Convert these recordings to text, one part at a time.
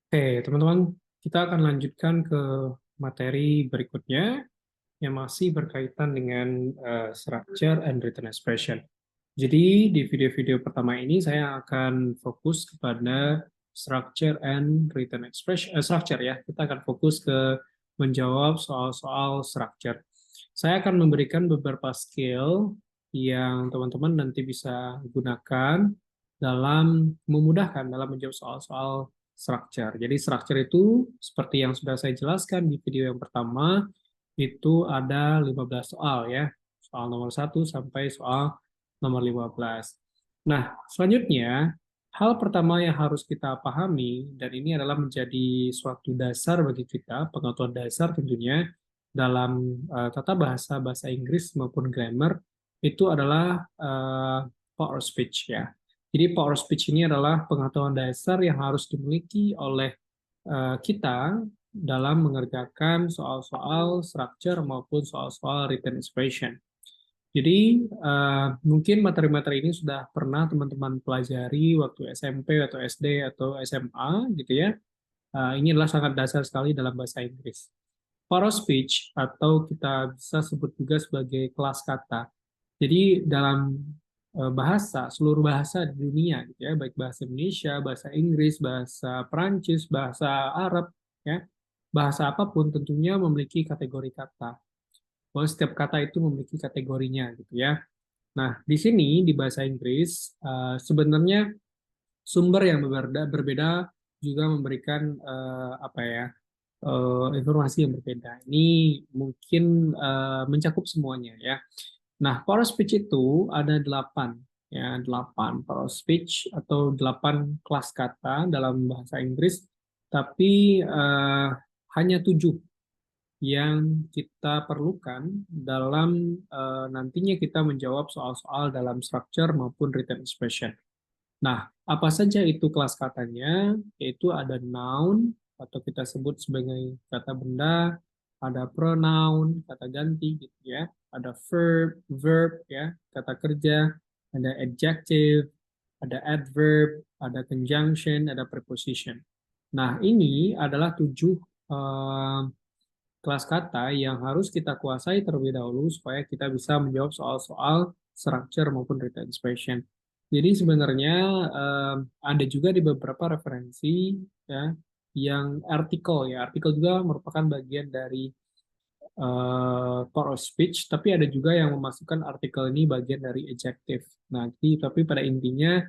Oke, teman-teman, kita akan lanjutkan ke materi berikutnya yang masih berkaitan dengan structure and written expression. Jadi, di video-video pertama ini saya akan fokus kepada structure and written expression, structure ya. Kita akan fokus ke menjawab soal-soal structure. Saya akan memberikan beberapa skill yang teman-teman nanti bisa gunakan dalam memudahkan dalam menjawab soal-soal structure. Jadi structure itu seperti yang sudah saya jelaskan di video yang pertama, itu ada 15 soal ya. Soal nomor 1 sampai soal nomor 15. Nah, selanjutnya hal pertama yang harus kita pahami dan ini adalah menjadi suatu dasar bagi kita, pengetahuan dasar tentunya dalam tata bahasa bahasa Inggris maupun grammar itu adalah power speech ya. Jadi power speech ini adalah pengetahuan dasar yang harus dimiliki oleh kita dalam mengerjakan soal-soal structure maupun soal-soal written expression. Jadi mungkin materi-materi ini sudah pernah teman-teman pelajari waktu SMP atau SD atau SMA gitu ya. Ini adalah sangat dasar sekali dalam bahasa Inggris. Power speech atau kita bisa sebut juga sebagai kelas kata. Jadi dalam bahasa, seluruh bahasa di dunia gitu ya, baik bahasa Indonesia, bahasa Inggris, bahasa Perancis, bahasa Arab ya, bahasa apapun tentunya memiliki kategori kata. Bahwa setiap kata itu memiliki kategorinya gitu ya. Nah, di sini di bahasa Inggris sebenarnya sumber yang berbeda juga memberikan apa ya informasi yang berbeda. Ini mungkin mencakup semuanya ya. Nah, power speech itu ada 8 ya, 8 power speech atau 8 kelas kata dalam bahasa Inggris, tapi hanya 7 yang kita perlukan dalam nantinya kita menjawab soal-soal dalam structure maupun written expression. Nah, apa saja itu kelas katanya? Yaitu ada noun atau kita sebut sebagai kata benda, ada pronoun, kata ganti gitu ya, ada verb ya, kata kerja, ada adjective, ada adverb, ada conjunction, ada preposition. Nah, ini adalah 7 eh, kelas kata yang harus kita kuasai terlebih dahulu supaya kita bisa menjawab soal-soal structure maupun written expression. Jadi sebenarnya ada juga di beberapa referensi ya yang artikel ya. Artikel juga merupakan bagian dari part of speech, tapi ada juga yang memasukkan artikel ini bagian dari adjective. Nah, tapi pada intinya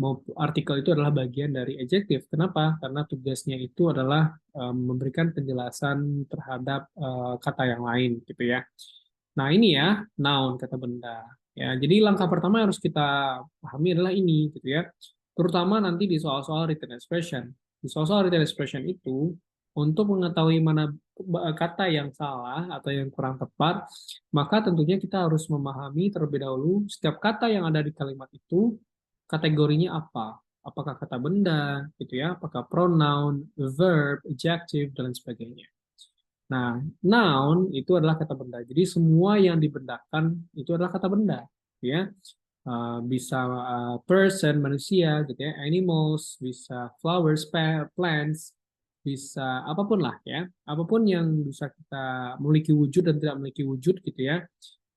mau artikel itu adalah bagian dari adjective. Kenapa? Karena tugasnya itu adalah memberikan penjelasan terhadap kata yang lain gitu ya. Nah, ini ya noun kata benda. Ya, jadi langkah pertama yang harus kita pahami adalah ini gitu ya. Terutama nanti di soal-soal written expression. Di soal-soal written expression itu untuk mengetahui mana kata yang salah atau yang kurang tepat, maka tentunya kita harus memahami terlebih dahulu setiap kata yang ada di kalimat itu kategorinya apa. Apakah kata benda, gitu ya, apakah pronoun, verb, adjective, dan lain sebagainya. Nah, noun itu adalah kata benda. Jadi semua yang dibendakan itu adalah kata benda, ya. Bisa person manusia, gitu ya, animals, bisa flowers, plants, bisa apapun lah ya, apapun yang bisa kita memiliki wujud dan tidak memiliki wujud, gitu ya.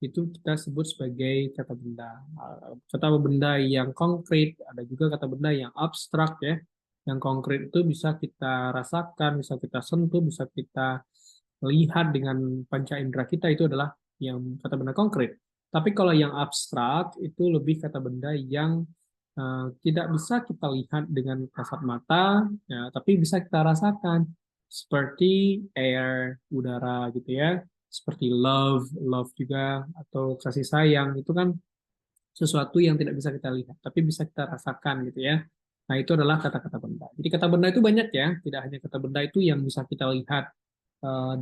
Itu kita sebut sebagai kata benda. Kata benda yang konkret, ada juga kata benda yang abstrak ya. Yang konkret itu bisa kita rasakan, bisa kita sentuh, bisa kita lihat dengan panca indera kita, itu adalah yang kata benda konkret. Tapi kalau yang abstrak itu lebih kata benda yang tidak bisa kita lihat dengan kasat mata, ya, tapi bisa kita rasakan seperti air, udara gitu ya, seperti love, love juga atau kasih sayang itu kan sesuatu yang tidak bisa kita lihat, tapi bisa kita rasakan gitu ya. Nah, itu adalah kata-kata benda. Jadi kata benda itu banyak ya, tidak hanya kata benda itu yang bisa kita lihat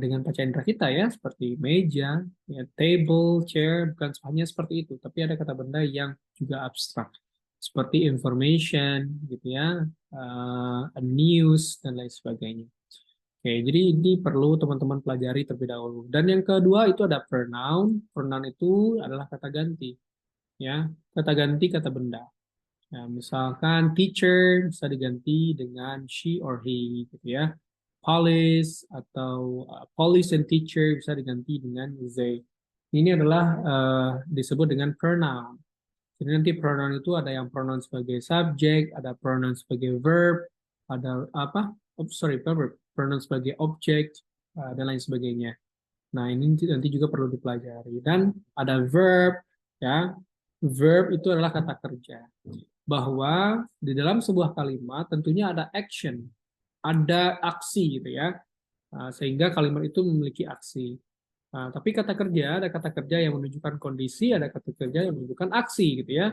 dengan panca indera kita ya, seperti meja, ya, table, chair, bukan hanya seperti itu, tapi ada kata benda yang juga abstrak, seperti information gitu ya, news dan lain sebagainya. Oke, jadi ini perlu teman-teman pelajari terlebih dahulu. Dan yang kedua itu ada pronoun. Pronoun itu adalah kata ganti, ya, kata ganti kata benda. Nah, misalkan teacher bisa diganti dengan she or he, gitu ya. Police atau police and teacher bisa diganti dengan they. Ini adalah disebut dengan pronoun. Jadi nanti pronoun itu ada yang pronoun sebagai subjek, ada pronoun sebagai verb, ada apa? Oh, sorry, verb. Pronoun sebagai object, dan lain sebagainya. Nah, ini nanti juga perlu dipelajari. Dan ada verb, ya. Verb itu adalah kata kerja. Bahwa di dalam sebuah kalimat tentunya ada action, ada aksi gitu ya. Sehingga kalimat itu memiliki aksi. Nah, tapi kata kerja, ada kata kerja yang menunjukkan kondisi, ada kata kerja yang menunjukkan aksi gitu ya.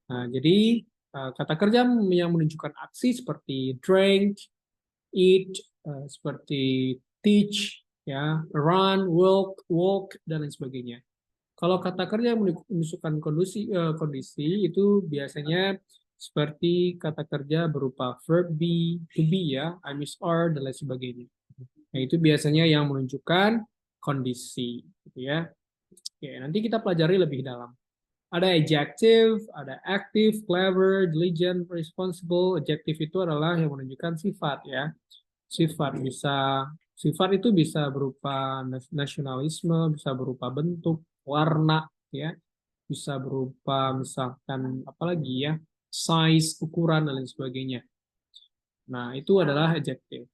Nah, jadi kata kerja yang menunjukkan aksi seperti drink, eat, seperti teach, ya, run, walk, dan lain sebagainya. Kalau kata kerja yang menunjukkan kondisi itu biasanya seperti kata kerja berupa verb be, to be ya, I miss are, dan lain sebagainya. Nah, itu biasanya yang menunjukkan kondisi, gitu ya. Oke, nanti kita pelajari lebih dalam. Ada adjective, ada active, clever, diligent, responsible. Adjective itu adalah yang menunjukkan sifat ya. Sifat itu bisa berupa nasionalisme, bisa berupa bentuk, warna ya, bisa berupa misalkan apalagi ya, size, ukuran dan lain sebagainya. Nah, itu adalah adjective.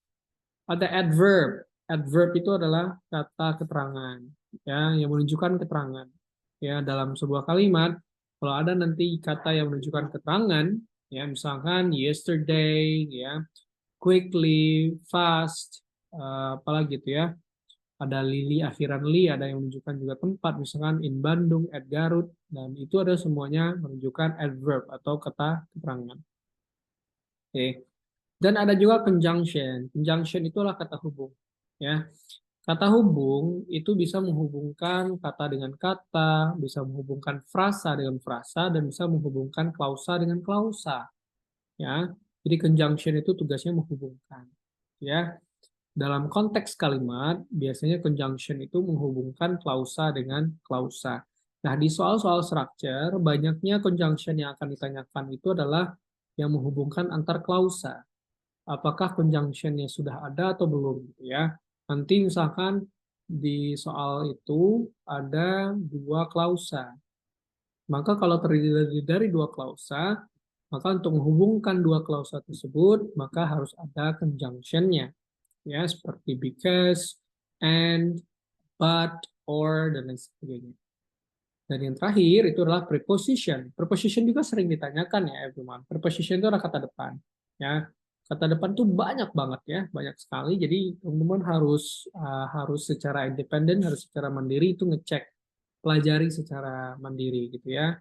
Ada adverb. Adverb itu adalah kata keterangan ya, yang menunjukkan keterangan. Ya, dalam sebuah kalimat kalau ada nanti kata yang menunjukkan keterangan ya, misalkan yesterday ya, quickly, fast, apalagi gitu ya. Ada Lili, akhiran Li, ada yang menunjukkan juga tempat, misalkan in Bandung, at Garut, dan itu ada semuanya menunjukkan adverb atau kata keterangan. Oke. Dan ada juga conjunction. Conjunction itulah kata hubung. Ya, kata hubung itu bisa menghubungkan kata dengan kata, bisa menghubungkan frasa dengan frasa, dan bisa menghubungkan klausa dengan klausa. Ya, jadi conjunction itu tugasnya menghubungkan. Ya, dalam konteks kalimat, biasanya conjunction itu menghubungkan klausa dengan klausa. Nah, di soal-soal structure, banyaknya conjunction yang akan ditanyakan itu adalah yang menghubungkan antar klausa. Apakah conjunctionnya sudah ada atau belum, gitu ya. Nanti misalkan di soal itu ada dua klausa. Maka kalau terdiri dari dua klausa, maka untuk menghubungkan dua klausa tersebut, maka harus ada conjunctionnya ya, seperti because, and, but, or, dan lain sebagainya. Dan yang terakhir itu adalah preposition. Preposition juga sering ditanyakan ya, everyone. Preposition itu adalah kata depan. Ya, kata depan tuh banyak banget ya, banyak sekali. Jadi teman-teman harus secara independen, harus secara mandiri itu ngecek, pelajari secara mandiri gitu ya.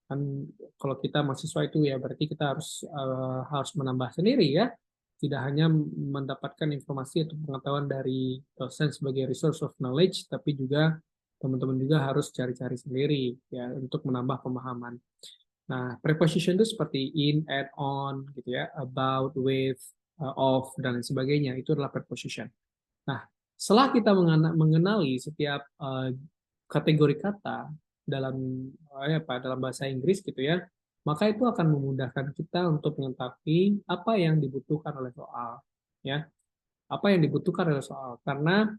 Kan kalau kita mahasiswa itu ya berarti kita harus menambah sendiri ya, tidak hanya mendapatkan informasi atau pengetahuan dari dosen sebagai resource of knowledge, tapi juga teman-teman juga harus cari-cari sendiri ya untuk menambah pemahaman. Nah, preposition itu seperti in, at, on, gitu ya, about, with, of, dan lain sebagainya. Itu adalah preposition. Nah, setelah kita mengenali setiap kategori kata dalam dalam bahasa Inggris gitu ya, maka itu akan memudahkan kita untuk mengetahui apa yang dibutuhkan oleh soal, ya, apa yang dibutuhkan oleh soal. Karena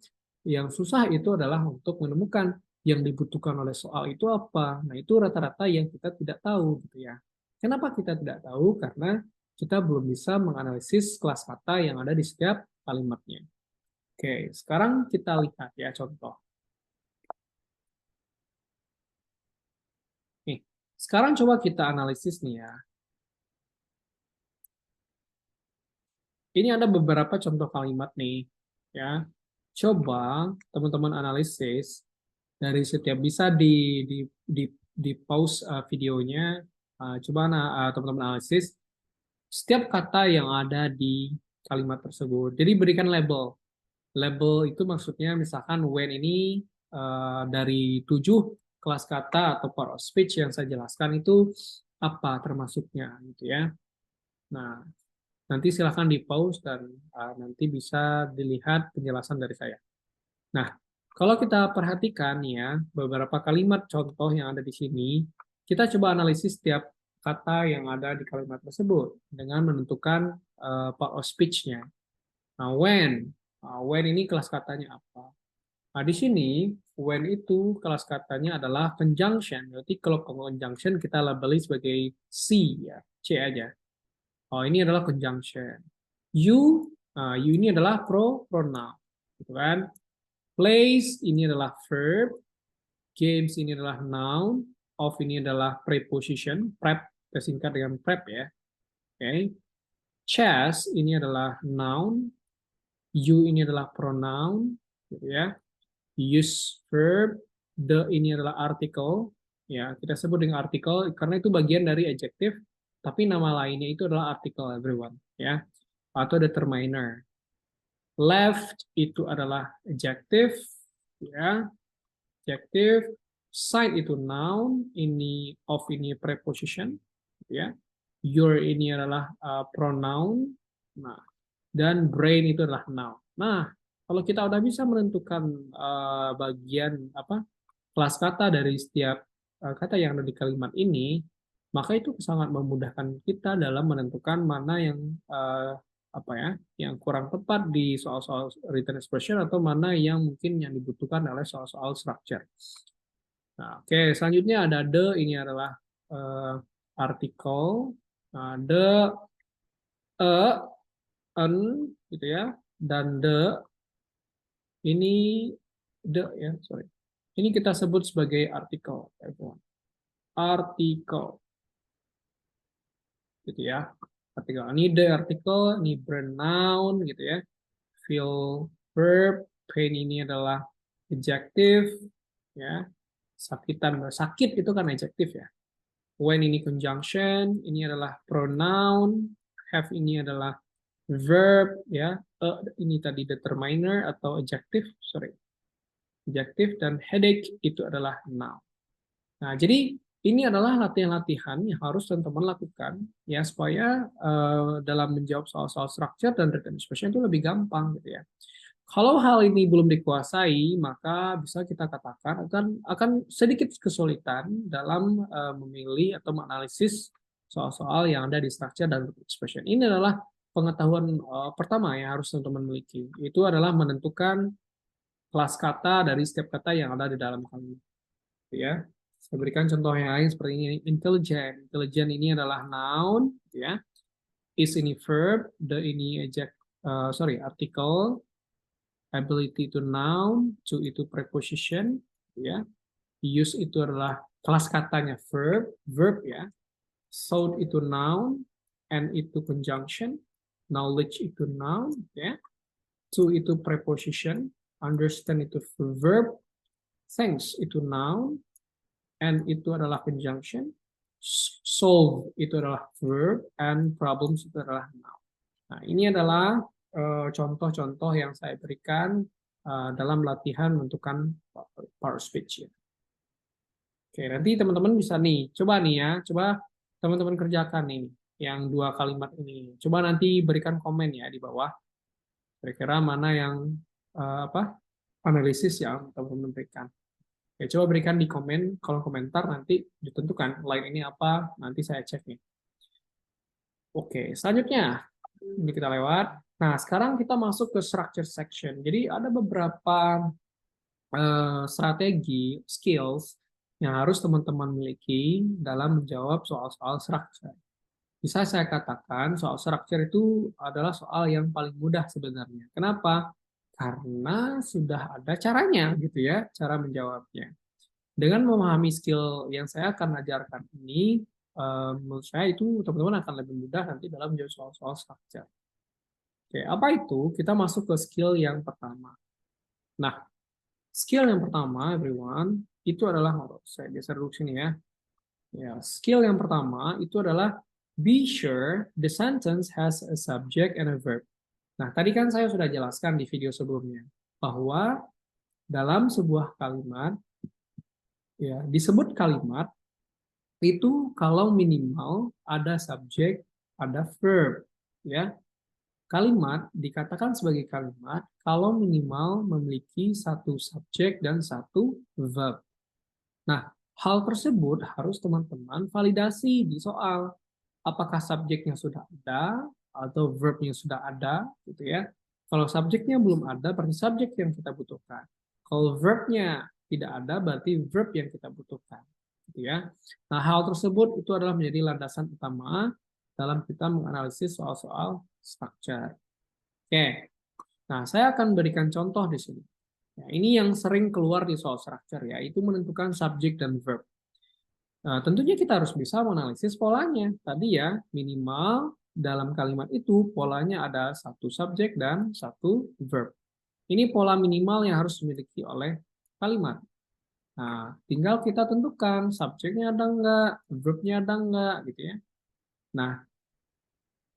yang susah itu adalah untuk menemukan yang dibutuhkan oleh soal itu apa. Nah, itu rata-rata yang kita tidak tahu gitu ya. Kenapa kita tidak tahu? Karena kita belum bisa menganalisis kelas kata yang ada di setiap kalimatnya. Oke, sekarang kita lihat ya contoh. Nih, sekarang coba kita analisis nih ya. Ini ada beberapa contoh kalimat nih, ya. Coba teman-teman analisis dari setiap bisa di pause videonya. Coba teman-teman analisis setiap kata yang ada di kalimat tersebut. Jadi berikan label. Label itu maksudnya misalkan when ini dari 7 kelas kata atau part of speech yang saya jelaskan itu apa termasuknya gitu ya. Nah, nanti silahkan di pause dan nanti bisa dilihat penjelasan dari saya. Nah, kalau kita perhatikan ya beberapa kalimat contoh yang ada di sini, kita coba analisis setiap kata yang ada di kalimat tersebut dengan menentukan part of speech-nya. Nah, when ini kelas katanya apa? Nah, di sini when itu kelas katanya adalah conjunction. Berarti kalau conjunction kita labeli sebagai C ya, C aja. Oh, ini adalah conjunction. You ini adalah pronoun, gitu kan? Place ini adalah verb, games ini adalah noun, of ini adalah preposition, prep tersingkat dengan prep ya. Oke. Okay. Chess ini adalah noun, you ini adalah pronoun, gitu ya. Use verb, the ini adalah article, ya kita sebut dengan article karena itu bagian dari adjective, tapi nama lainnya itu adalah article everyone, ya, atau determiner. Left itu adalah adjective, ya, adjective. Side itu noun, ini of ini preposition, ya. Your ini adalah pronoun, nah, dan brain itu adalah noun. Nah, kalau kita udah bisa menentukan bagian apa kelas kata dari setiap kata yang ada di kalimat ini, maka itu sangat memudahkan kita dalam menentukan mana yang apa ya, yang kurang tepat di soal-soal written expression atau mana yang mungkin yang dibutuhkan oleh soal-soal structure. Nah, oke, selanjutnya ada the, ini adalah artikel. Nah, the, a, an, gitu ya, dan the ini ya, sorry. Ini kita sebut sebagai artikel, everyone. Artikel, gitu ya. Artikel. Ini the artikel, ini pronoun, gitu ya. Feel verb, pain ini adalah adjective, ya. Sakitan, sakit itu kan adjective ya. When ini conjunction, ini adalah pronoun, have ini adalah verb, ya. Ini tadi determiner atau adjective, sorry. Adjective, dan headache itu adalah noun. Nah, jadi ini adalah latihan-latihan yang harus teman-teman lakukan ya supaya dalam menjawab soal-soal structure dan written expression itu lebih gampang gitu ya. Kalau hal ini belum dikuasai, maka bisa kita katakan akan sedikit kesulitan dalam memilih atau menganalisis soal-soal yang ada di structure dan written expression. Ini adalah pengetahuan pertama yang harus teman-teman miliki. Itu adalah menentukan kelas kata dari setiap kata yang ada di dalam kalimat. Ya, saya berikan contoh yang lain seperti ini. Intelligent. Intelligent ini adalah noun. Ya, is ini verb. The ini article. Ability itu noun. To itu preposition. Ya, use itu adalah kelas katanya verb. Verb ya. Sound itu noun. And itu conjunction. Knowledge itu noun. Ya. To itu preposition. Understand itu verb, thanks itu noun, and itu adalah conjunction, solve itu adalah verb, and problems itu adalah noun. Nah, ini adalah contoh-contoh yang saya berikan dalam latihan menentukan part speech. Ya. Oke, nanti teman-teman bisa nih, coba nih ya, coba teman-teman kerjakan nih yang dua kalimat ini. Coba nanti berikan komen ya di bawah. Kira-kira mana yang analisis yang teman-teman berikan. Ya, coba berikan di komen, kolom komentar, nanti ditentukan line ini apa, nanti saya cek nih. Oke, selanjutnya ini kita lewat. Nah, sekarang kita masuk ke structure section. Jadi ada beberapa strategi, skills yang harus teman-teman miliki dalam menjawab soal-soal structure. Bisa saya katakan soal structure itu adalah soal yang paling mudah sebenarnya. Kenapa? Karena sudah ada caranya gitu ya, cara menjawabnya. Dengan memahami skill yang saya akan ajarkan ini, menurut saya itu teman-teman akan lebih mudah nanti dalam menjawab soal-soal structure. Oke, apa itu? Kita masuk ke skill yang pertama. Nah, skill yang pertama, everyone, itu adalah, saya geser dulu sini ya. Ya, skill yang pertama itu adalah be sure the sentence has a subject and a verb. Nah, tadi kan saya sudah jelaskan di video sebelumnya bahwa dalam sebuah kalimat ya disebut kalimat itu kalau minimal ada subjek, ada verb, ya. Kalimat dikatakan sebagai kalimat kalau minimal memiliki satu subjek dan satu verb. Nah, Hal tersebut harus teman-teman validasi di soal. Apakah subjeknya sudah ada atau verbnya sudah ada, gitu ya. Kalau subjeknya belum ada, berarti subjek yang kita butuhkan. Kalau verbnya tidak ada, berarti verb yang kita butuhkan, gitu ya. Nah, hal tersebut itu adalah menjadi landasan utama dalam kita menganalisis soal-soal structure. Oke, nah saya akan berikan contoh di sini. Ya, ini yang sering keluar di soal structure, yaitu menentukan subjek dan verb. Nah, tentunya kita harus bisa menganalisis polanya. Tadi ya, minimal dalam kalimat itu polanya ada satu subjek dan satu verb. Ini pola minimal yang harus dimiliki oleh kalimat. Nah, tinggal kita tentukan subjeknya ada enggak, verbnya ada enggak, gitu ya. Nah,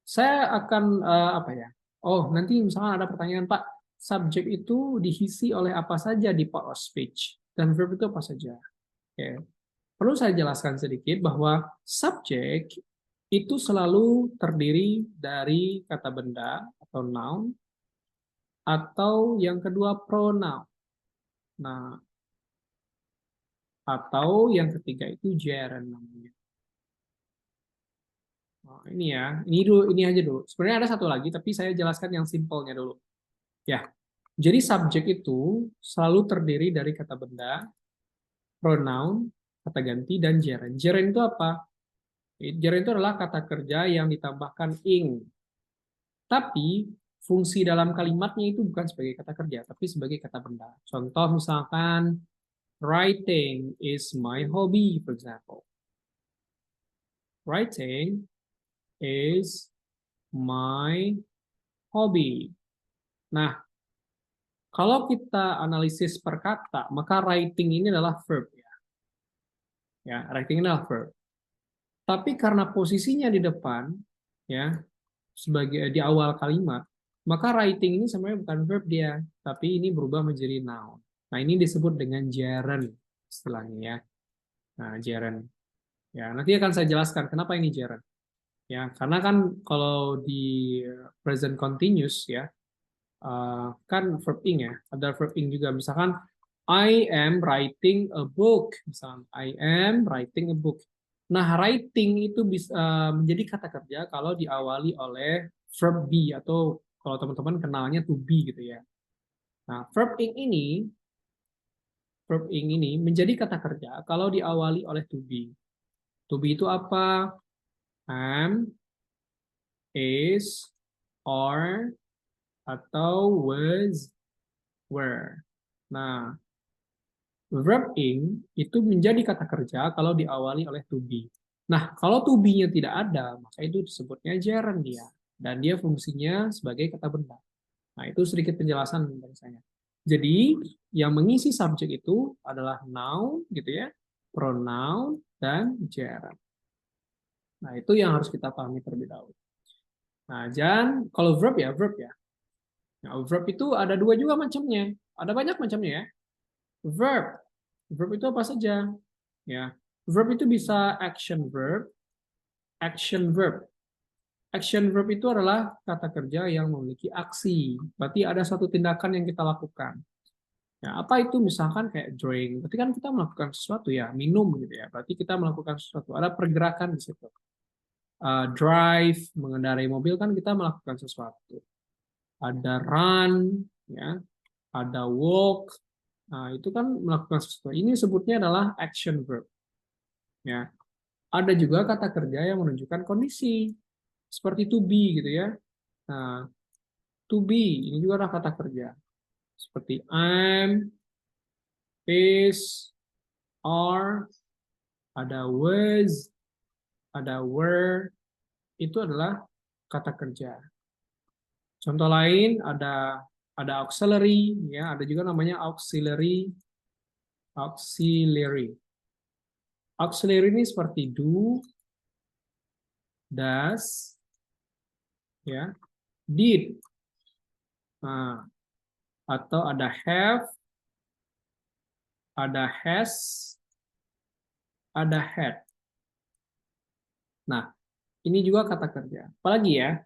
saya akan apa ya? Oh, nanti misalnya ada pertanyaan, Pak, subjek itu diisi oleh apa saja di part of speech dan verb itu apa saja? Oke. Perlu saya jelaskan sedikit bahwa subjek itu selalu terdiri dari kata benda atau noun, atau yang kedua pronoun. Nah, atau yang ketiga itu gerund namanya. Nah, ini ya, ini dulu, ini aja dulu. Sebenarnya ada satu lagi, tapi saya jelaskan yang simpelnya dulu. Ya, jadi subjek itu selalu terdiri dari kata benda, pronoun, kata ganti, dan gerund. Gerund itu apa? Gerund itu adalah kata kerja yang ditambahkan ing. Tapi fungsi dalam kalimatnya itu bukan sebagai kata kerja, tapi sebagai kata benda. Contoh misalkan, writing is my hobby, for example. Writing is my hobby. Nah, kalau kita analisis per kata, maka writing ini adalah verb. Ya, writing ini adalah verb. Tapi karena posisinya di depan, ya, sebagai di awal kalimat, maka writing ini sebenarnya bukan verb dia, tapi ini berubah menjadi noun. Nah, ini disebut dengan gerund istilahnya ya. Nah, gerund. Ya, nanti akan saya jelaskan kenapa ini gerund. Ya, karena kan kalau di present continuous ya, kan verb ing ya, ada verb ing juga. Misalkan I am writing a book, misalkan I am writing a book. Nah, writing itu bisa menjadi kata kerja kalau diawali oleh verb be, atau kalau teman-teman kenalnya to be gitu ya. Nah, verb ing ini menjadi kata kerja kalau diawali oleh to be. To be itu apa? Am, is, are, atau was, were. Nah, verb ing itu menjadi kata kerja kalau diawali oleh to be. Nah, kalau to be-nya tidak ada, maka itu disebutnya gerund dia. Dan dia fungsinya sebagai kata benda. Nah, itu sedikit penjelasan dari saya. Jadi, yang mengisi subjek itu adalah noun, gitu ya, pronoun, dan gerund. Nah, itu yang harus kita pahami terlebih dahulu. Nah, jangan, kalau verb ya, verb ya. Nah, verb itu ada dua juga macamnya. Ada banyak macamnya ya. Verb. Verb itu apa saja? Ya. Verb itu bisa action verb, action verb. Action verb itu adalah kata kerja yang memiliki aksi. Berarti ada satu tindakan yang kita lakukan. Ya, apa itu? Misalkan kayak drink. Berarti kan kita melakukan sesuatu ya, minum gitu ya. Berarti kita melakukan sesuatu. Ada pergerakan di situ. Drive, mengendarai mobil kan kita melakukan sesuatu. Ada run, ya, ada walk. Nah, itu kan melakukan sesuatu. Ini sebutnya adalah action verb. Ya. Ada juga kata kerja yang menunjukkan kondisi, seperti to be gitu ya. Nah, to be ini juga adalah kata kerja. Seperti am, is, are, ada was, ada were, itu adalah kata kerja. Contoh lain ada auxiliary ya, ada juga namanya auxiliary. Auxiliary. Auxiliary ini seperti do, does, ya, did. Nah, atau ada have, ada has, ada had. Nah, ini juga kata kerja. Apalagi ya,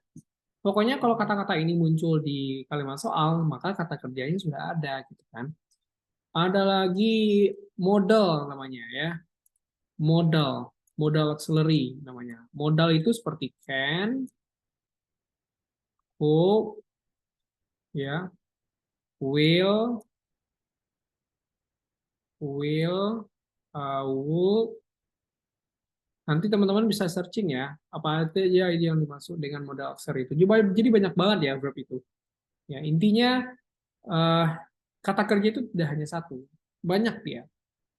pokoknya kalau kata-kata ini muncul di kalimat soal, maka kata kerjanya sudah ada, gitu kan. Ada lagi model namanya ya. modal, modal auxiliary namanya. Modal itu seperti can, hope, ya, will, would. Nanti teman-teman bisa searching ya, apa aja yang dimaksud dengan modal auxiliary itu. Jadi banyak banget ya verb itu. Ya, intinya eh, kata kerja itu tidak hanya satu, banyak dia.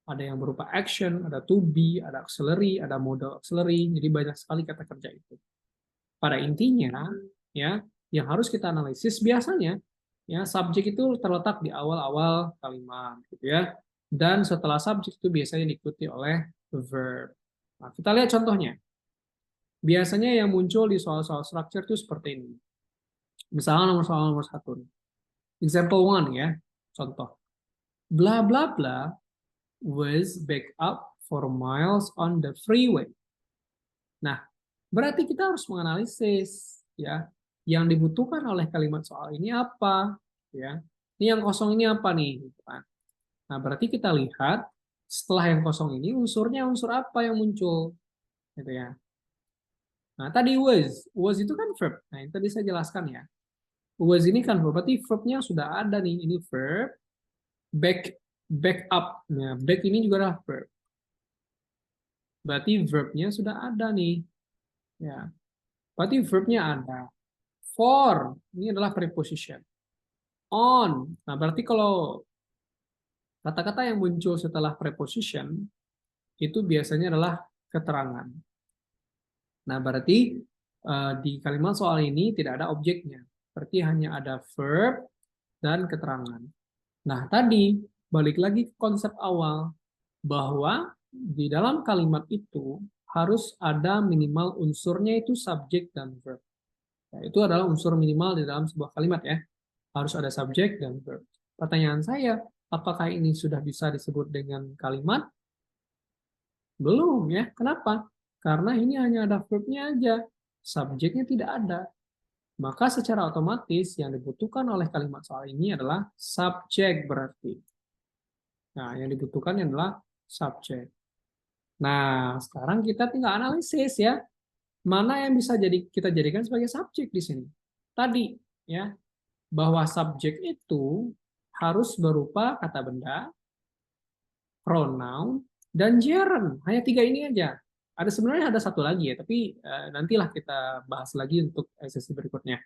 Ada yang berupa action, ada to be, ada auxiliary, ada modal auxiliary. Jadi banyak sekali kata kerja itu. Pada intinya, ya, yang harus kita analisis biasanya, ya, subjek itu terletak di awal-awal kalimat, gitu ya. Dan setelah subjek itu biasanya diikuti oleh verb. Nah, kita lihat contohnya. Biasanya yang muncul di soal-soal structure itu seperti ini. Misalnya nomor satu. Example one ya, contoh. Blah blah blah was back up for miles on the freeway. Nah, berarti kita harus menganalisis ya, yang dibutuhkan oleh kalimat soal ini apa, ya. Ini yang kosong ini apa nih, gitu kan. Nah, berarti kita lihat setelah yang kosong ini unsurnya unsur apa yang muncul, gitu ya. Nah, tadi was itu kan verb. Nah, itu tadi saya jelaskan ya. Was ini kan verb, berarti verbnya sudah ada nih, ini verb. Back up, nah back ini juga adalah verb. Berarti verbnya sudah ada nih, ya. Berarti verbnya ada. For, ini adalah preposition. On, nah berarti kalau kata-kata yang muncul setelah preposition, itu biasanya adalah keterangan. Nah berarti di kalimat soal ini tidak ada objeknya. Berarti hanya ada verb dan keterangan. Nah tadi, balik lagi ke konsep awal, bahwa di dalam kalimat itu harus ada minimal unsurnya itu subjek dan verb. Nah, itu adalah unsur minimal di dalam sebuah kalimat ya. Harus ada subjek dan verb. Pertanyaan saya, apakah ini sudah bisa disebut dengan kalimat? Belum ya. Kenapa? Karena ini hanya ada verbnya aja. Subjeknya tidak ada. Maka secara otomatis yang dibutuhkan oleh kalimat soal ini adalah subjek berarti. Nah, yang dibutuhkan adalah subjek. Nah, sekarang kita tinggal analisis ya. Mana yang bisa kita jadikan sebagai subjek di sini? Tadi ya, bahwa subjek itu harus berupa kata benda, pronoun, dan gerund. Hanya tiga ini aja. Ada sebenarnya ada satu lagi ya, tapi nantilah kita bahas lagi untuk sesi berikutnya.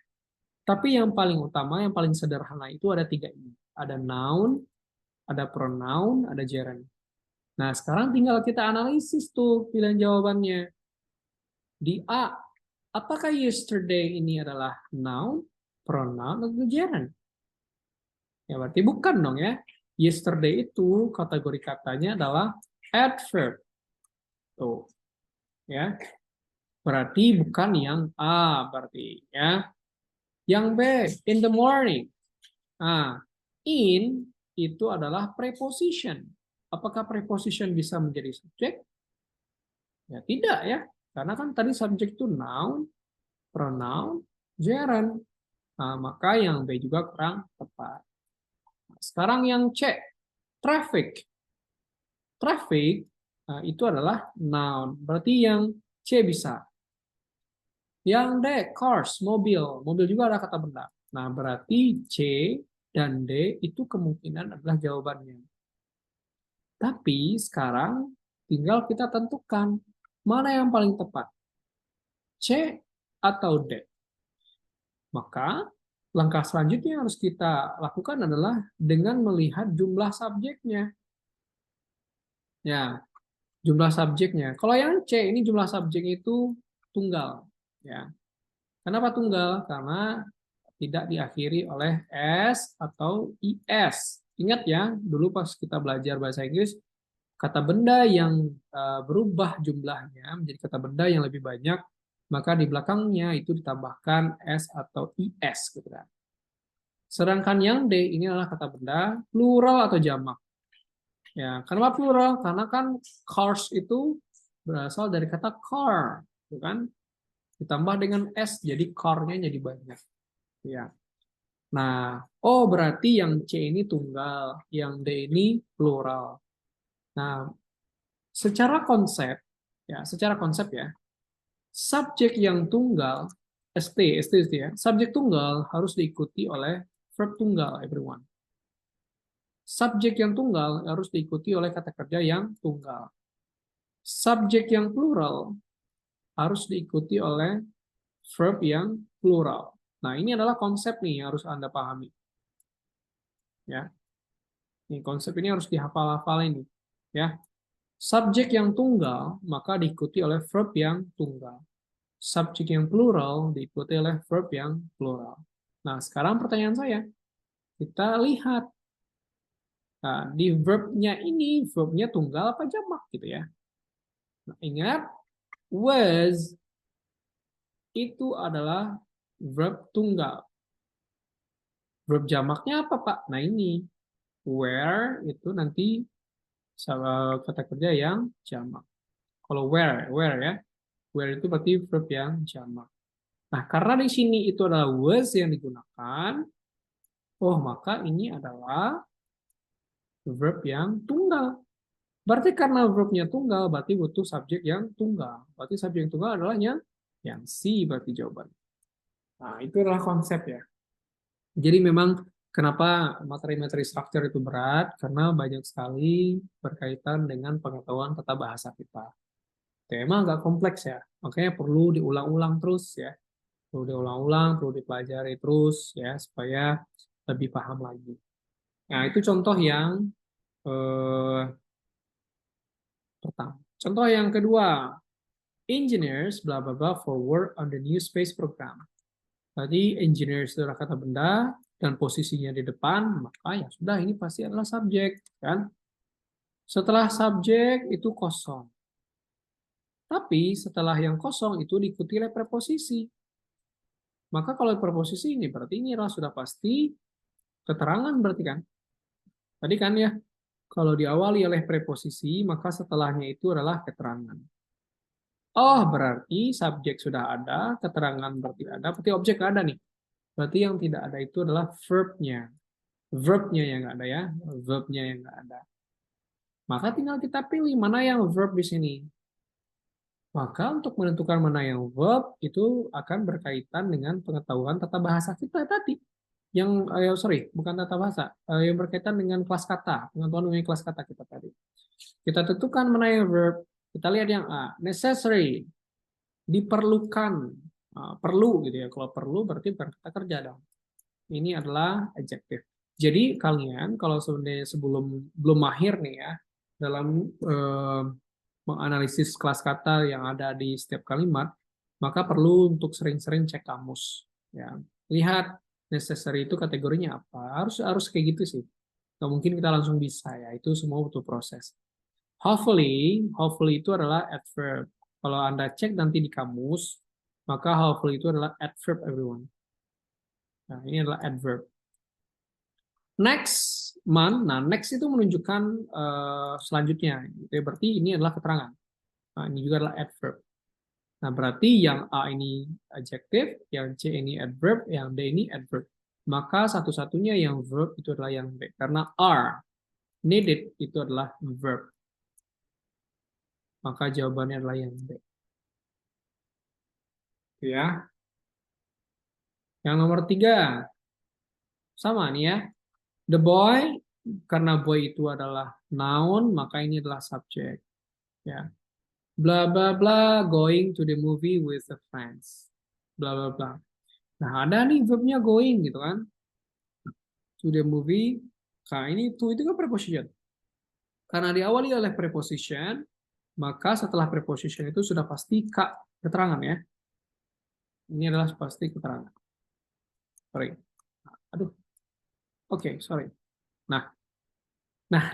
Tapi yang paling utama, yang paling sederhana itu ada tiga ini. Ada noun, ada pronoun, ada gerund. Nah, sekarang tinggal kita analisis tuh pilihan jawabannya. Di A, apakah yesterday ini adalah noun, pronoun, atau gerund? Ya, berarti bukan dong ya. Yesterday itu kategori katanya adalah adverb. Tuh, ya. Berarti bukan yang A berarti ya. Yang B, in the morning. Nah, in itu adalah preposition. Apakah preposition bisa menjadi subjek? Ya tidak ya. Karena kan tadi subjek itu noun, pronoun, gerund. Nah, maka yang B juga kurang tepat. Sekarang yang C, traffic. Traffic itu adalah noun. Berarti yang C bisa. Yang D, cars, mobil. Mobil juga ada kata benda. Nah, berarti C dan D itu kemungkinan adalah jawabannya. Tapi sekarang tinggal kita tentukan mana yang paling tepat. C atau D. Maka langkah selanjutnya yang harus kita lakukan adalah dengan melihat jumlah subjeknya. Ya, jumlah subjeknya. Kalau yang C ini jumlah subjek itu tunggal. Ya, kenapa tunggal? Karena tidak diakhiri oleh S atau IS. Ingat ya, dulu pas kita belajar bahasa Inggris, kata benda yang berubah jumlahnya menjadi kata benda yang lebih banyak, maka di belakangnya itu ditambahkan S atau IS. Gitu kan. Sedangkan yang D ini adalah kata benda plural atau jamak. Ya, kenapa plural? Karena kan cars itu berasal dari kata car, gitu kan? Ditambah dengan S, jadi car-nya jadi banyak. Ya. Nah, oh berarti yang C ini tunggal, yang D ini plural. Nah, Secara konsep, secara konsep ya, subjek yang tunggal, ST itu ya, subjek tunggal harus diikuti oleh verb tunggal, everyone. Subjek yang tunggal harus diikuti oleh kata kerja yang tunggal. Subjek yang plural harus diikuti oleh verb yang plural. Nah, ini adalah konsep nih yang harus Anda pahami. Ya. Ini konsep ini harus dihafal-hafal ini. Ya. Subjek yang tunggal maka diikuti oleh verb yang tunggal. Subjek yang plural diikuti oleh verb yang plural. Nah, sekarang pertanyaan saya, kita lihat. Nah, di verbnya ini, verbnya tunggal apa jamak gitu ya. Nah, ingat, was itu adalah verb tunggal. Verb jamaknya apa, Pak? Nah, ini. Where itu nanti kata kerja yang jamak. Kalau where ya. Where itu berarti verb yang jamak. Nah, karena di sini itu adalah was yang digunakan, oh maka ini adalah verb yang tunggal. Berarti karena verbnya tunggal, berarti butuh subjek yang tunggal. Berarti subjek yang tunggal adalah yang C berarti jawaban. Nah, itu adalah konsep ya. Jadi memang kenapa materi-materi structure itu berat? Karena banyak sekali berkaitan dengan pengetahuan tata bahasa kita. Tema agak kompleks ya, makanya perlu diulang-ulang terus ya. Perlu diulang-ulang, perlu dipelajari terus ya, supaya lebih paham lagi. Nah, itu contoh yang pertama. Contoh yang kedua, engineers bla bla bla for work on the new space program. Tadi engineers itu adalah kata benda dan posisinya di depan, maka ya sudah ini pasti adalah subjek kan. Setelah subjek itu kosong. Tapi setelah yang kosong itu diikuti oleh preposisi. Maka kalau preposisi ini berarti ini adalah sudah pasti keterangan berarti kan. Tadi kan ya, kalau diawali oleh preposisi, maka setelahnya itu adalah keterangan. Oh, berarti subjek sudah ada, keterangan berarti objek ada nih. Berarti yang tidak ada itu adalah verb-nya. Verb-nya yang nggak ada ya, verb-nya yang nggak ada. Maka tinggal kita pilih mana yang verb di sini. Maka untuk menentukan mana yang verb, itu akan berkaitan dengan pengetahuan tata bahasa kita tadi. Sorry, bukan tata bahasa, yang berkaitan dengan kelas kata, pengetahuan mengenai kelas kata kita tadi. Kita tentukan mana yang verb, kita lihat yang A, necessary, diperlukan, perlu gitu ya. Kalau perlu berarti bukan kata kerja dong. Ini adalah adjektif. Jadi kalian kalau sebenarnya belum mahir nih ya dalam menganalisis kelas kata yang ada di setiap kalimat, maka perlu untuk sering-sering cek kamus. Ya, lihat necessary itu kategorinya apa. Harus kayak gitu sih. Nggak mungkin kita langsung bisa ya. Itu semua butuh proses. Hopefully itu adalah adverb. Kalau Anda cek nanti di kamus, maka hopefully itu adalah adverb everyone. Nah, ini adalah adverb. Next month, nah next itu menunjukkan selanjutnya. Berarti ini adalah keterangan. Nah, ini juga adalah adverb. Nah, berarti yang A ini adjective, yang C ini adverb, yang D ini adverb. Maka satu-satunya yang verb itu adalah yang B. Karena are, needed, itu adalah verb. Maka jawabannya adalah yang B. Ya. Yang nomor 3. Sama nih ya. The boy, karena boy itu adalah noun, maka ini adalah subjek. Ya. Bla bla bla, going to the movie with the friends. Bla bla bla. Nah, ada nih verbnya going gitu kan. To the movie. Nah, ini to itu kan preposition. Karena diawali oleh preposition, maka setelah preposition itu sudah pasti keterangan ya. Ini adalah pasti keterangan. Sorry. Aduh. Oke, sorry. Nah,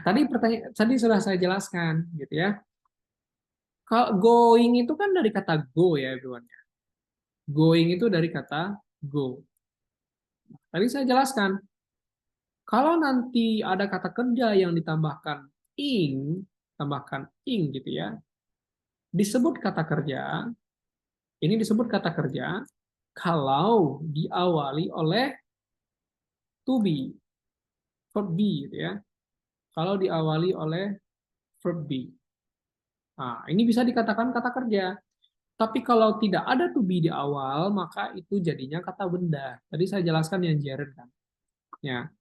tadi sudah saya jelaskan gitu ya. Kalau going itu kan dari kata go ya, everyone. Going itu dari kata go. Tadi saya jelaskan, kalau nanti ada kata kerja yang tambahkan ing gitu ya, disebut kata kerja, ini disebut kata kerja kalau diawali oleh to be, verb be gitu ya. Kalau diawali oleh verb be. Nah, ini bisa dikatakan kata kerja. Tapi kalau tidak ada to be di awal, maka itu jadinya kata benda. Tadi saya jelaskan yang gerund kan. Ya.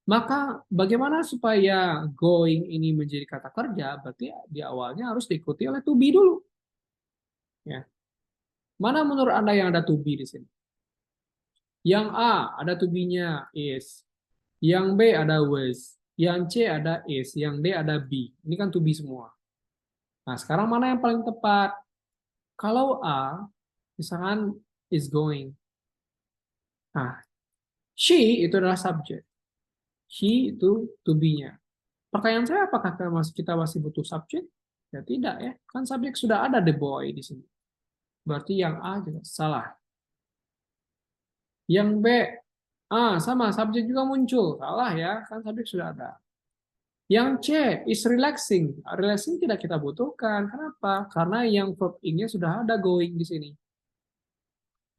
Maka bagaimana supaya going ini menjadi kata kerja? Berarti di awalnya harus diikuti oleh to be dulu. Ya. Mana menurut Anda yang ada to be di sini? Yang A ada to be-nya is. Yang B ada was. Yang C ada is. Yang D ada be. Ini kan to be semua. Nah, sekarang mana yang paling tepat? Kalau A, misalkan is going. Nah, she itu adalah subjek. He itu to be-nya. Pertanyaan saya, apakah kita masih butuh subjek? Ya tidak ya. Kan subjek sudah ada the boy di sini. Berarti yang A juga salah. Yang B, sama, subjek juga muncul. Salah ya, kan subjek sudah ada. Yang C, is relaxing. Relaxing tidak kita butuhkan. Kenapa? Karena yang verb in-nya sudah ada going di sini.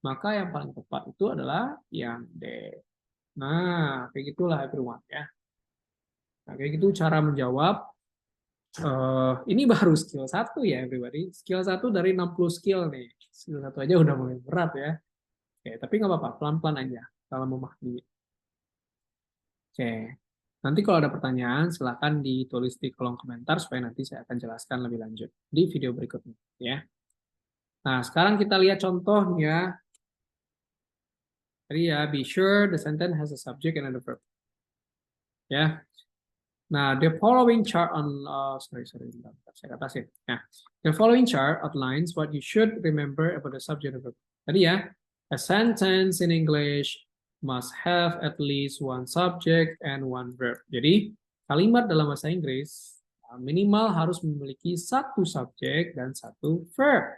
Maka yang paling tepat itu adalah yang D. Nah, kayak gitulah everyone ya. Nah, kayak gitu cara menjawab. Ini baru skill 1 ya everybody. Skill 1 dari 60 skill nih. Skill 1 aja udah mulai berat ya. Oke, tapi nggak apa-apa, pelan-pelan aja kalau memahami. Oke, nanti kalau ada pertanyaan silahkan ditulis di kolom komentar supaya nanti saya akan jelaskan lebih lanjut di video berikutnya ya. Nah, sekarang kita lihat contohnya. Tadi ya, be sure the sentence has a subject and a verb. Ya. Nah, the following chart on saya katakan. Nah, the following chart outlines what you should remember about the subject and verb. Tadi ya, a sentence in English must have at least one subject and one verb. Jadi, kalimat dalam bahasa Inggris minimal harus memiliki satu subjek dan satu verb.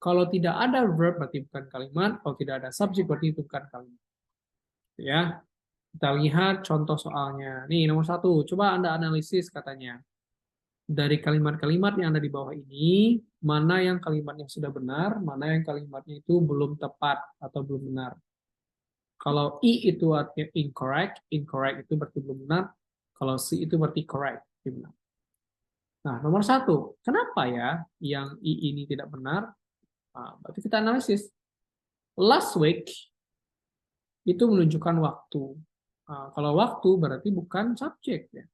Kalau tidak ada verb berarti bukan kalimat, kalau tidak ada subjek berarti itu bukan kalimat. Ya. Kita lihat contoh soalnya. Nih, nomor 1. Coba Anda analisis katanya. Dari kalimat-kalimat yang ada di bawah ini, mana yang kalimatnya sudah benar, mana yang kalimatnya itu belum tepat atau belum benar. Kalau I itu artinya incorrect, incorrect itu berarti belum benar. Kalau C itu berarti correct, benar. Nah, nomor 1. Kenapa ya yang I ini tidak benar? Nah, berarti kita analisis. Last week itu menunjukkan waktu. Nah, kalau waktu berarti bukan subjek ya.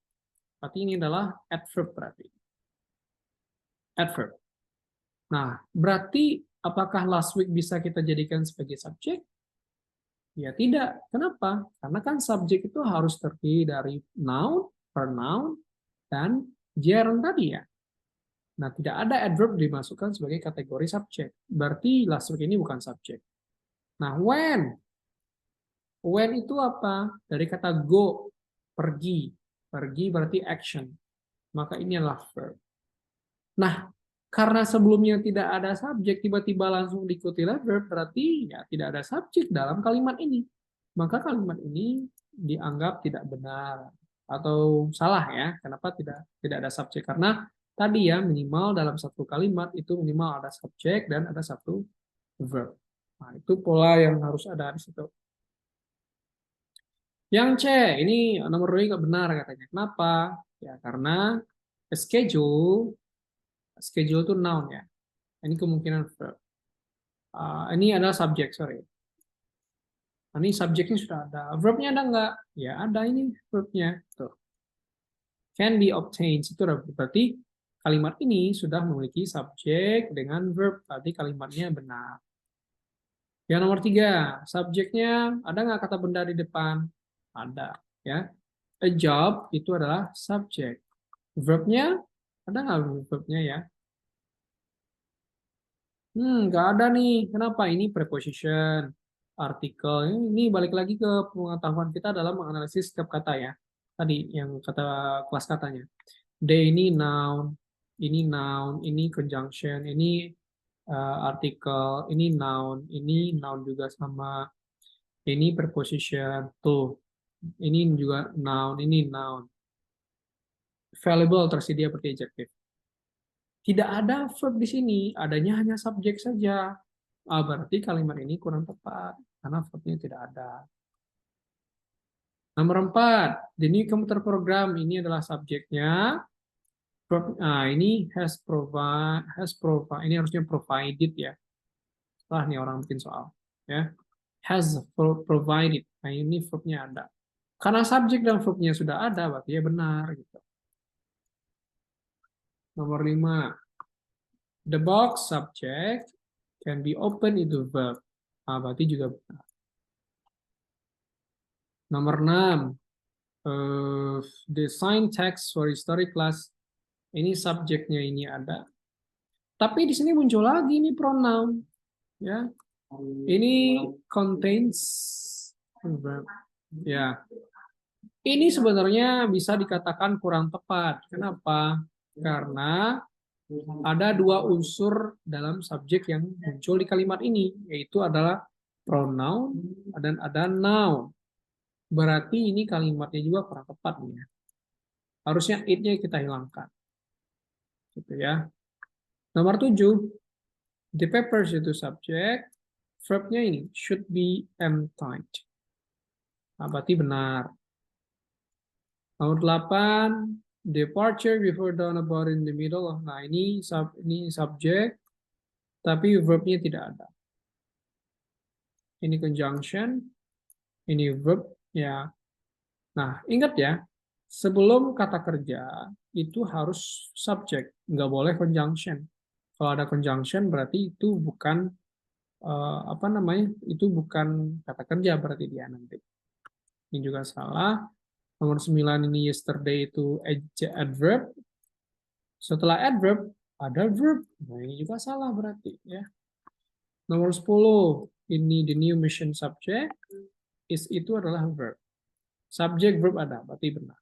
Berarti ini adalah adverb berarti. Adverb. Nah, berarti apakah last week bisa kita jadikan sebagai subjek? Ya tidak. Kenapa? Karena kan subjek itu harus terdiri dari noun, pronoun, dan gerund tadi ya. Nah, tidak ada adverb dimasukkan sebagai kategori subjek. Berarti last week ini bukan subjek. Nah, when. When itu apa? Dari kata go, pergi. Pergi berarti action. Maka ini adalah verb. Nah, karena sebelumnya tidak ada subjek, tiba-tiba langsung diikuti verb, berarti ya tidak ada subjek dalam kalimat ini. Maka kalimat ini dianggap tidak benar atau salah ya. Kenapa tidak ada subjek? Karena tadi ya minimal dalam satu kalimat itu minimal ada subjek dan ada satu verb. Nah, itu pola yang harus ada di situ. Yang C, ini nomor 2 nggak benar katanya. Kenapa? Ya karena schedule itu noun ya. Ini kemungkinan verb. Ini adalah subjek, sorry. Ini subjeknya sudah ada. Verbnya ada nggak? Ya ada ini verbnya. Tuh. Can be obtained. Itu berarti kalimat ini sudah memiliki subjek dengan verb. Berarti kalimatnya benar. Yang nomor 3, subjeknya ada nggak kata benda di depan? Ada. Ya. A job itu adalah subjek. Verbnya ada nggak verbnya ya? Nggak ada nih. Kenapa? Ini preposition, artikel. Ini balik lagi ke pengetahuan kita dalam menganalisis setiap kata ya. Tadi yang kata kelas katanya. They ini noun, ini conjunction, ini artikel, ini noun juga sama. Ini preposition, tuh. Ini juga noun, ini noun. Valuable tersedia berarti adjective. Tidak ada verb di sini, adanya hanya subjek saja. Berarti kalimat ini kurang tepat, karena verbnya tidak ada. Nomor 4, the new computer program ini adalah subjeknya. Nah, ini ini harusnya provided ya. Lah nih orang bikin soal. Ya. Has provided. Nah, ini verbnya ada. Karena subjek dan verbnya sudah ada, berarti ya benar. Gitu. Nomor 5. The box subject can be open into verb. Nah, berarti juga benar. Nomor 6. The sign text for history class. Ini subjeknya ini ada. Tapi di sini muncul lagi ini pronoun. Ya. Ini contains verb. Ya. Ini sebenarnya bisa dikatakan kurang tepat. Kenapa? Karena ada dua unsur dalam subjek yang muncul di kalimat ini, yaitu adalah pronoun dan ada noun. Berarti ini kalimatnya juga kurang tepat nih. Harusnya it-nya kita hilangkan. Gitu ya. Nomor 7, the papers itu subjek, verbnya ini should be emptied. Nah, berarti benar. Nomor 8, departure before dawn about in the middle. Nah, ini subjek, tapi verbnya tidak ada. Ini conjunction, ini verb, ya. Nah, ingat ya, sebelum kata kerja itu harus subjek, nggak boleh conjunction. Kalau ada conjunction berarti itu bukan apa namanya? Itu bukan kata kerja berarti dia nanti. Ini juga salah. Nomor 9 ini yesterday itu adverb. Setelah adverb ada verb. Nah, ini juga salah berarti ya. Nomor 10 ini the new mission subject itu adalah verb. Subjek verb ada, berarti benar.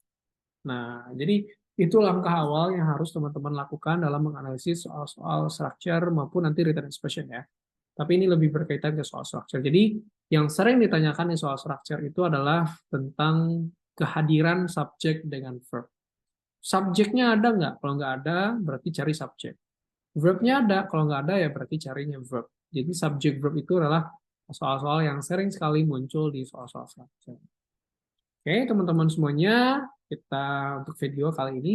Nah, jadi itu langkah awal yang harus teman-teman lakukan dalam menganalisis soal-soal structure maupun nanti written expression ya. Tapi ini lebih berkaitan ke soal structure. Jadi yang sering ditanyakan di soal structure itu adalah tentang kehadiran subjek dengan verb. Subjeknya ada nggak? Kalau nggak ada, berarti cari subjek. Verbnya ada, kalau nggak ada ya berarti carinya verb. Jadi subjek verb itu adalah soal-soal yang sering sekali muncul di soal-soal structure. Oke, teman-teman semuanya, kita untuk video kali ini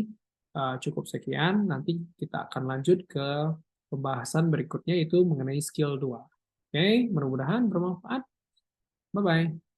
cukup sekian. Nanti kita akan lanjut ke pembahasan berikutnya itu mengenai skill 2. Oke, mudah-mudahan bermanfaat. Bye-bye.